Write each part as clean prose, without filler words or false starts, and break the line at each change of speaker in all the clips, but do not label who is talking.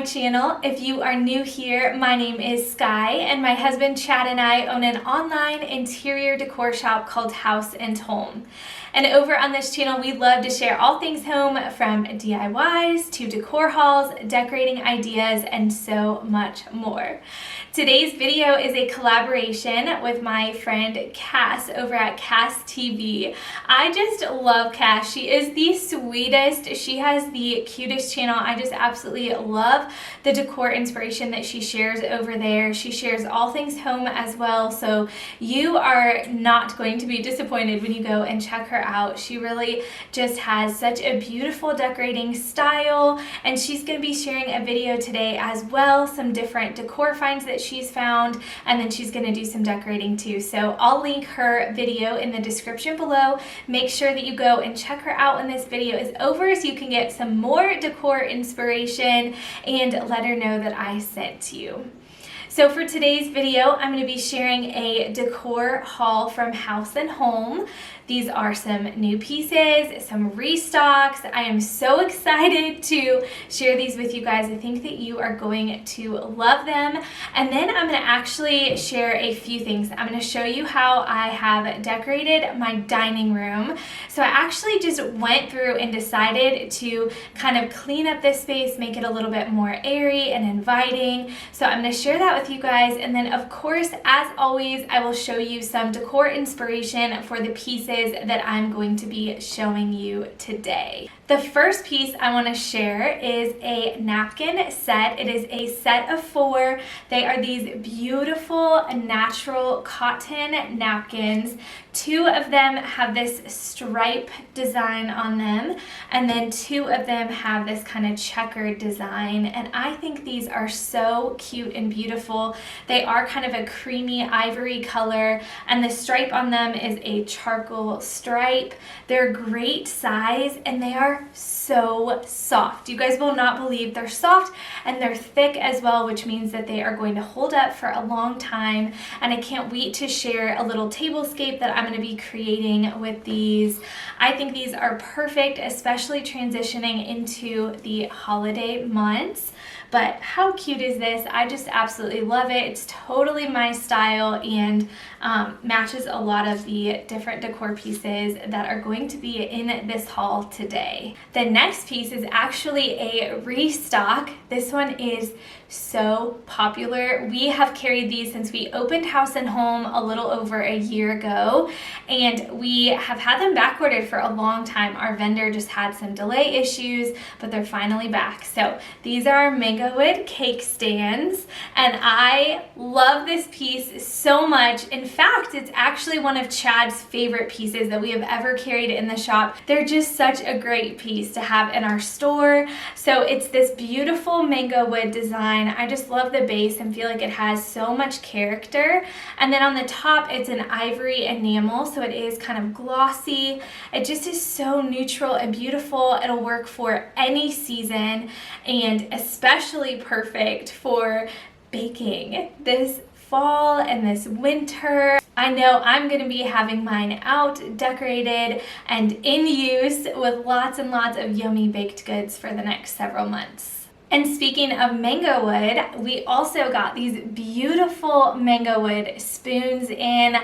channel. If you are new here, my name is Sky, and my husband Chad and I own an online interior decor shop called House and Holm. And over on this channel, we love to share all things home, from DIYs to decor hauls, decorating ideas, and so much more. Today's video is a collaboration with my friend Cass over at Cass TV. I just love Cass. She is the sweetest. She has the cutest channel. I just absolutely love the decor inspiration that she shares over there. She shares all things home as well, so you are not going to be disappointed when you go and check her out. She really just has such a beautiful decorating style, and she's going to be sharing a video today as well, some different decor finds that she's found, and then she's going to do some decorating too. So I'll link her video in the description below. Make sure that you go and check her out when this video is over so you can get some more decor inspiration and let her know that I sent you. So for today's video, I'm going to be sharing a decor haul from House and Holm. These are some new pieces, some restocks. I am so excited to share these with you guys. I think that you are going to love them. And then I'm going to actually share a few things. I'm going to show you how I have decorated my dining room. So I actually just went through and decided to kind of clean up this space, make it a little bit more airy and inviting. So I'm going to share that with you guys. And then of course, as always, I will show you some decor inspiration for the pieces that I'm going to be showing you today. The first piece I want to share is a napkin set. It is a set of 4. They are these beautiful natural cotton napkins. 2 of them have this stripe design on them, and then 2 of them have this kind of checkered design, and I think these are so cute and beautiful. They are kind of a creamy ivory color, and the stripe on them is a charcoal stripe. They're great size, and they are so soft. You guys will not believe they're soft, and they're thick as well, which means that they are going to hold up for a long time, and I can't wait to share a little tablescape that I'm going to be creating with these. I think these are perfect, especially transitioning into the holiday months. But how cute is this? I just absolutely love it. It's totally my style and matches a lot of the different decor pieces that are going to be in this haul today. The next piece is actually a restock. This one is so popular. We have carried these since we opened House and Holm a little over a year ago, and we have had them back ordered for a long time. Our vendor just had some delay issues, but they're finally back. So these are mango wood cake stands, and I love this piece so much. In fact, it's actually one of Chad's favorite pieces that we have ever carried in the shop. They're just such a great piece to have in our store. So it's this beautiful mango wood design. I just love the base and feel like it has so much character. And then on the top, it's an ivory enamel, so it is kind of glossy. It just is so neutral and beautiful. It'll work for any season, and especially perfect for baking this fall and this winter. I know I'm going to be having mine out, decorated, and in use with lots and lots of yummy baked goods for the next several months. And speaking of mango wood, we also got these beautiful mango wood spoons in.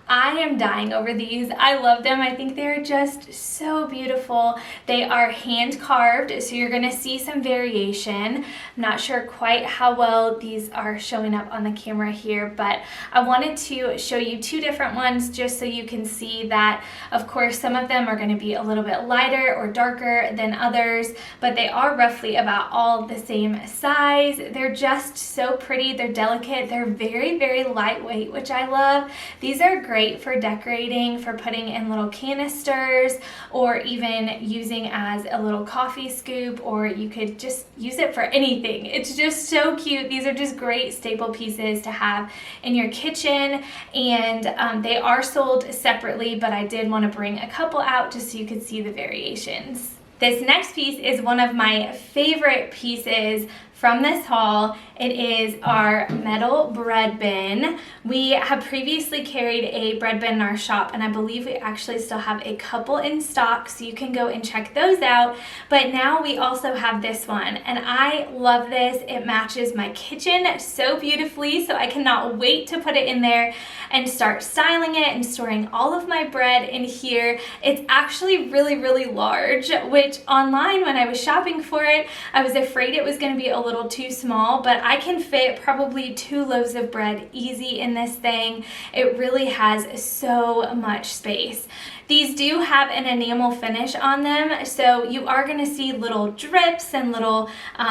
I am dying over these. I love them. I think they're just so beautiful. They are hand carved, so you're gonna see some variation. I'm not sure quite how well these are showing up on the camera here, but I wanted to show you 2 different ones just so you can see that, of course, some of them are gonna be a little bit lighter or darker than others, but they are roughly about all the same size. They're just so pretty. They're delicate. They're very, very lightweight, which I love. These are great for decorating, for putting in little canisters, or even using as a little coffee scoop, or you could just use it for anything. It's just so cute. These are just great staple pieces to have in your kitchen, and they are sold separately, but I did want to bring a couple out just so you could see the variations. This next piece is one of my favorite pieces from this haul. It is our metal bread bin. We have previously carried a bread bin in our shop, and I believe we actually still have a couple in stock, so you can go and check those out. But now we also have this one, and I love this. It matches my kitchen so beautifully, so I cannot wait to put it in there and start styling it and storing all of my bread in here. It's actually really, really large, which online when I was shopping for it, I was afraid it was going to be a little too small, but I can fit probably 2 loaves of bread easy in this thing. It really has so much space. These do have an enamel finish on them, so you are going to see little drips and little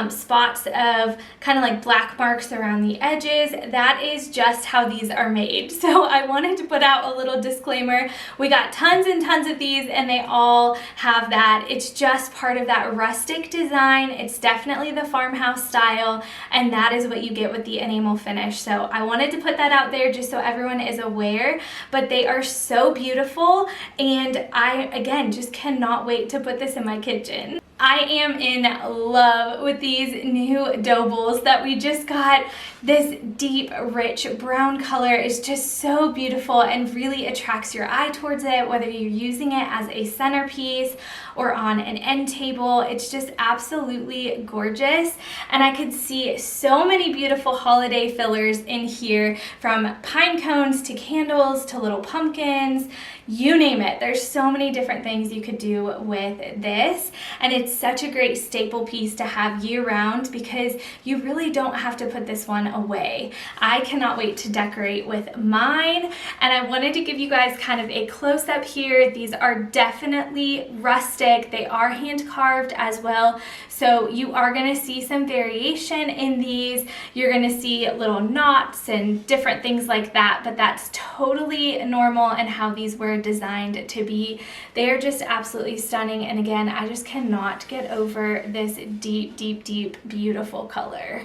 spots of kind of like black marks around the edges. That is just how these are made. So I wanted to put out a little disclaimer. We got tons and tons of these, and they all have that. It's just part of that rustic design. It's definitely the farmhouse style, and that is what you get with the enamel finish. So I wanted to put that out there just so everyone is aware, but they are so beautiful. And I, again, just cannot wait to put this in my kitchen. I am in love with these new dough bowls that we just got. This deep, rich brown color is just so beautiful and really attracts your eye towards it, whether you're using it as a centerpiece or on an end table. It's just absolutely gorgeous. And I could see so many beautiful holiday fillers in here, from pine cones to candles to little pumpkins, you name it. There's so many different things you could do with this. And it's such a great staple piece to have year round because you really don't have to put this one away. I cannot wait to decorate with mine, and I wanted to give you guys kind of a close-up here. These are definitely rustic. They are hand carved as well, so you are going to see some variation in these. You're going to see little knots and different things like that, but that's totally normal and how these were designed to be. They're just absolutely stunning, and again, I just cannot get over this deep, deep, deep, beautiful color.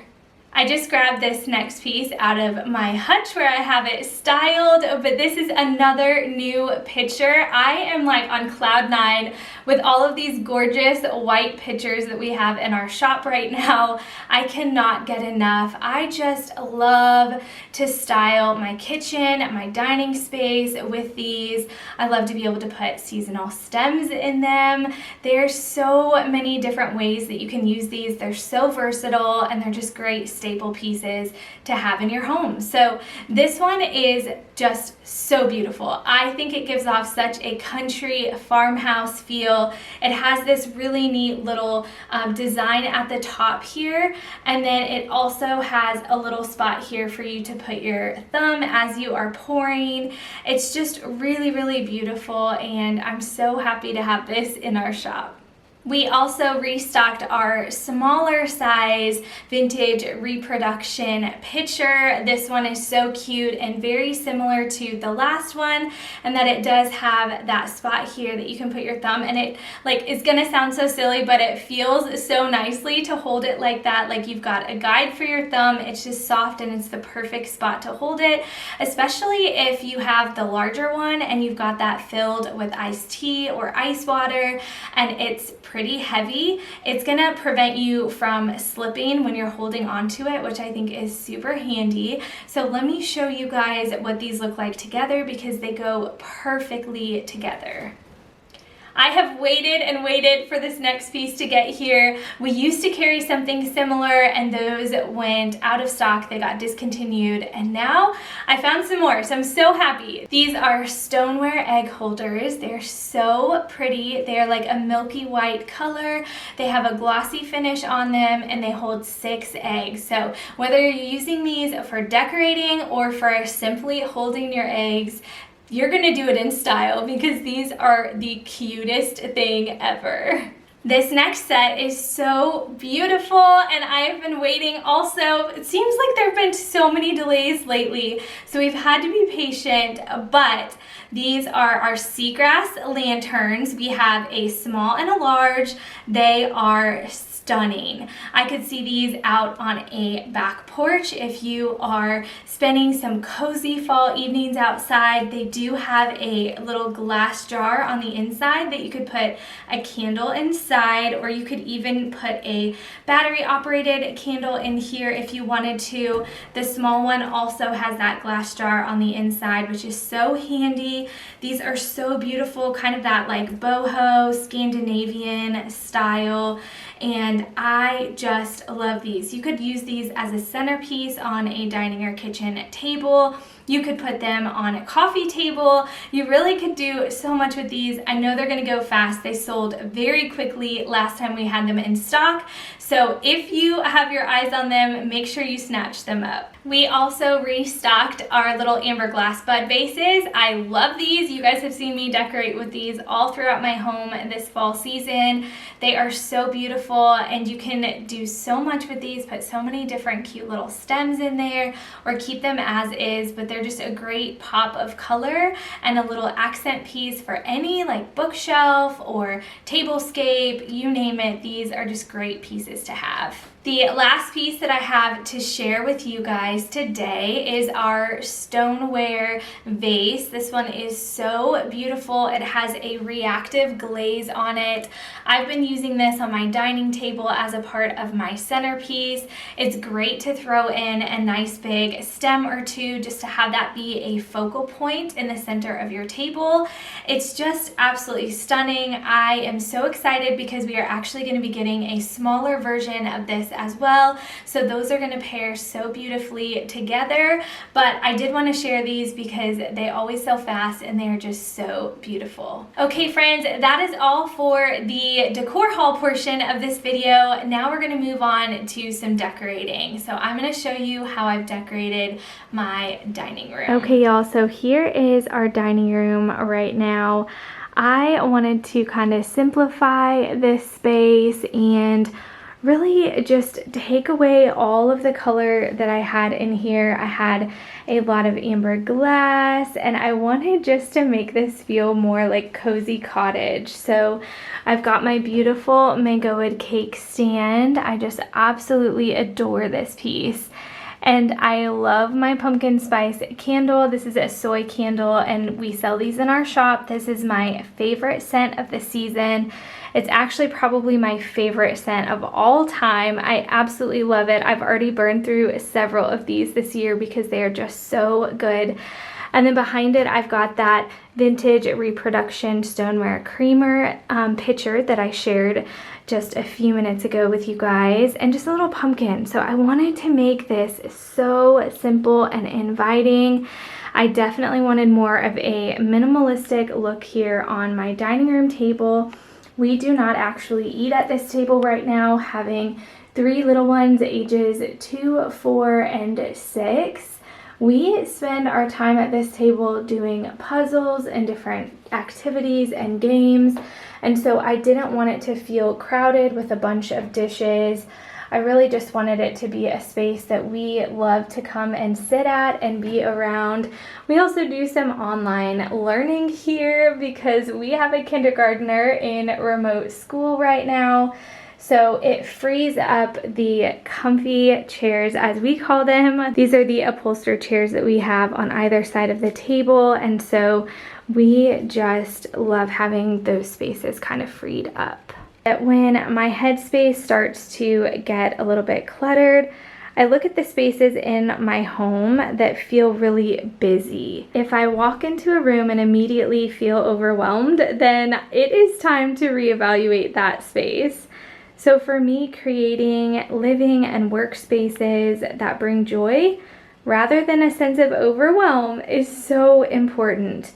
I just grabbed this next piece out of my hutch where I have it styled, but this is another new picture. I am like on cloud 9 with all of these gorgeous white pictures that we have in our shop right now. I cannot get enough. I just love to style my kitchen, my dining space with these. I love to be able to put seasonal stems in them. There's so many different ways that you can use these. They're so versatile, and they're just great staple pieces to have in your home. So this one is just so beautiful. I think it gives off such a country farmhouse feel. It has this really neat little design at the top here, and then it also has a little spot here for you to put your thumb as you are pouring. It's just really, really beautiful, and I'm so happy to have this in our shop. We also restocked our smaller size vintage reproduction pitcher. This one is so cute and very similar to the last one, and that it does have that spot here that you can put your thumb, and it like is gonna sound so silly, but it feels so nicely to hold it like that, like you've got a guide for your thumb. It's just soft, and it's the perfect spot to hold it, especially if you have the larger one and you've got that filled with iced tea or ice water, and it's pretty heavy. It's gonna prevent you from slipping when you're holding onto it, which I think is super handy. So let me show you guys what these look like together because they go perfectly together. I have waited and waited for this next piece to get here. We used to carry something similar, and those went out of stock. They got discontinued, and now I found some more, so I'm so happy. These are stoneware egg holders. They're so pretty. They're like a milky white color. They have a glossy finish on them, and they hold 6 eggs. So whether you're using these for decorating or for simply holding your eggs, you're gonna do it in style because these are the cutest thing ever. This next set is so beautiful, and I've been waiting also. It seems like there have been so many delays lately, so we've had to be patient, but these are our seagrass lanterns. We have a small and a large. They are stunning. I could see these out on a back porch if you are spending some cozy fall evenings outside. They do have a little glass jar on the inside that you could put a candle inside, or you could even put a battery operated candle in here if you wanted to. The small one also has that glass jar on the inside, which is so handy. These are so beautiful, kind of that like boho Scandinavian style, and I just love these. You could use these as a centerpiece on a dining or kitchen table. You could put them on a coffee table. You really could do so much with these. I know they're gonna go fast. They sold very quickly last time we had them in stock. So if you have your eyes on them, make sure you snatch them up. We also restocked our little amber glass bud vases. I love these. You guys have seen me decorate with these all throughout my home this fall season. They are so beautiful, and you can do so much with these, put so many different cute little stems in there, or keep them as is, but they're just a great pop of color and a little accent piece for any like bookshelf or tablescape, you name it. These are just great pieces to have. The last piece that I have to share with you guys today is our stoneware vase. This one is so beautiful. It has a reactive glaze on it. I've been using this on my dining table as a part of my centerpiece. It's great to throw in a nice big stem or two just to have that be a focal point in the center of your table. It's just absolutely stunning. I am so excited because we are actually going to be getting a smaller version of this as well, so those are going to pair so beautifully together. But I did want to share these because they always sell fast and they're just so beautiful. Okay friends, that is all for the decor haul portion of this video. Now we're going to move on to some decorating. So I'm going to show you how I've decorated my dining room. Okay y'all, so here is our dining room right now. I wanted to kind of simplify this space and really just take away all of the color that I had in here. I had a lot of amber glass, and I wanted just to make this feel more like cozy cottage. So I've got my beautiful mango wood cake stand. I just absolutely adore this piece. And I love my pumpkin spice candle. This is a soy candle, and we sell these in our shop. This is my favorite scent of the season. It's actually probably my favorite scent of all time. I absolutely love it. I've already burned through several of these this year because they are just so good. And then behind it, I've got that vintage reproduction stoneware creamer pitcher that I shared just a few minutes ago with you guys, and just a little pumpkin. So I wanted to make this so simple and inviting. I definitely wanted more of a minimalistic look here on my dining room table. We do not actually eat at this table right now, having 3 little ones ages 2, 4, and 6. We spend our time at this table doing puzzles and different activities and games, and so I didn't want it to feel crowded with a bunch of dishes. I really just wanted it to be a space that we love to come and sit at and be around. We also do some online learning here because we have a kindergartner in remote school right now. So it frees up the comfy chairs, as we call them. These are the upholstered chairs that we have on either side of the table, and so we just love having those spaces kind of freed up. When my headspace starts to get a little bit cluttered, I look at the spaces in my home that feel really busy. If I walk into a room and immediately feel overwhelmed, then it is time to reevaluate that space. So for me, creating living and work spaces that bring joy rather than a sense of overwhelm is so important.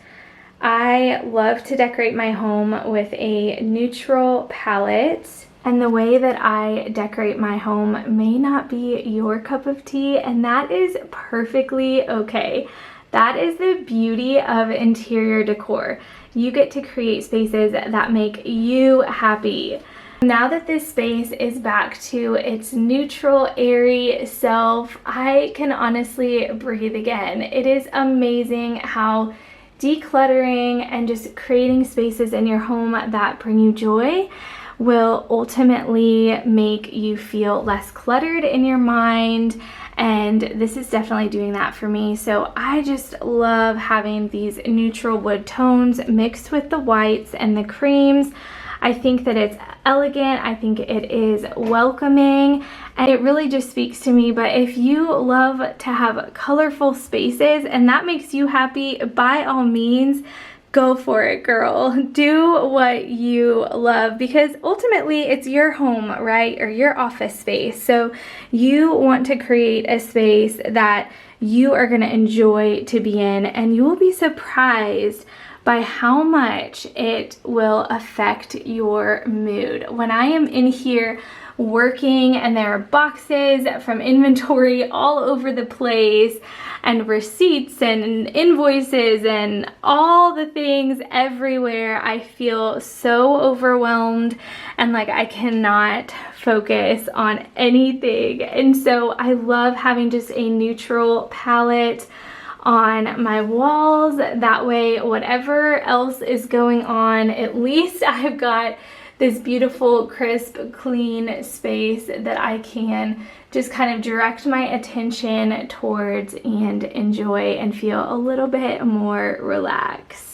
I love to decorate my home with a neutral palette, and the way that I decorate my home may not be your cup of tea, and that is perfectly okay. That is the beauty of interior decor. You get to create spaces that make you happy. Now that this space is back to its neutral, airy self, I can honestly breathe again. It is amazing how decluttering and just creating spaces in your home that bring you joy will ultimately make you feel less cluttered in your mind. And this is definitely doing that for me. So I just love having these neutral wood tones mixed with the whites and the creams. I think that it's elegant. I think it is welcoming, and it really just speaks to me. But if you love to have colorful spaces and that makes you happy, by all means, go for it, girl. Do what you love, because ultimately it's your home, right? Or your office space. So you want to create a space that you are going to enjoy to be in, and you will be surprised by how much it will affect your mood. When I am in here working and there are boxes from inventory all over the place and receipts and invoices and all the things everywhere, I feel so overwhelmed and like I cannot focus on anything. And so I love having just a neutral palette on my walls. That way, whatever else is going on, at least I've got this beautiful, crisp, clean space that I can just kind of direct my attention towards and enjoy and feel a little bit more relaxed.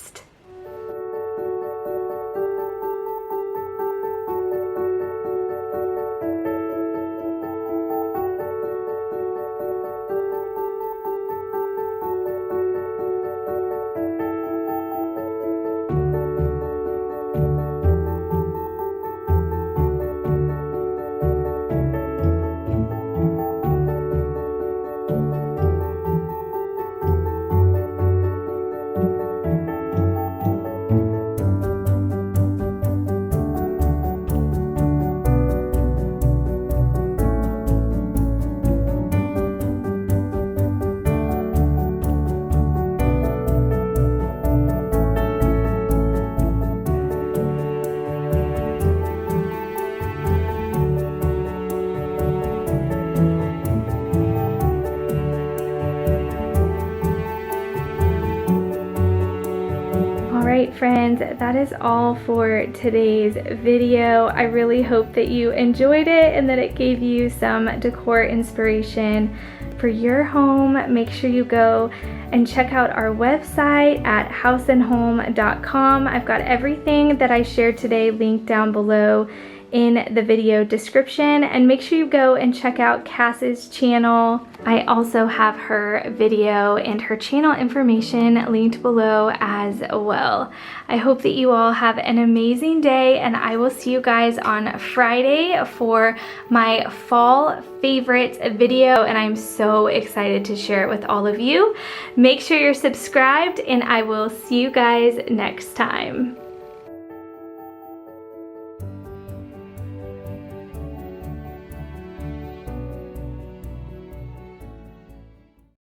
Alright friends, that is all for today's video. I really hope that you enjoyed it and that it gave you some decor inspiration for your home. Make sure you go and check out our website at houseandholm.com. I've got everything that I shared today linked down below in the video description, and make sure you go and check out Cass's channel. I also have her video and her channel information linked below as well. I hope that you all have an amazing day, and I will see you guys on Friday for my fall favorites video, and I'm so excited to share it with all of you. Make sure you're subscribed, and I will see you guys next time.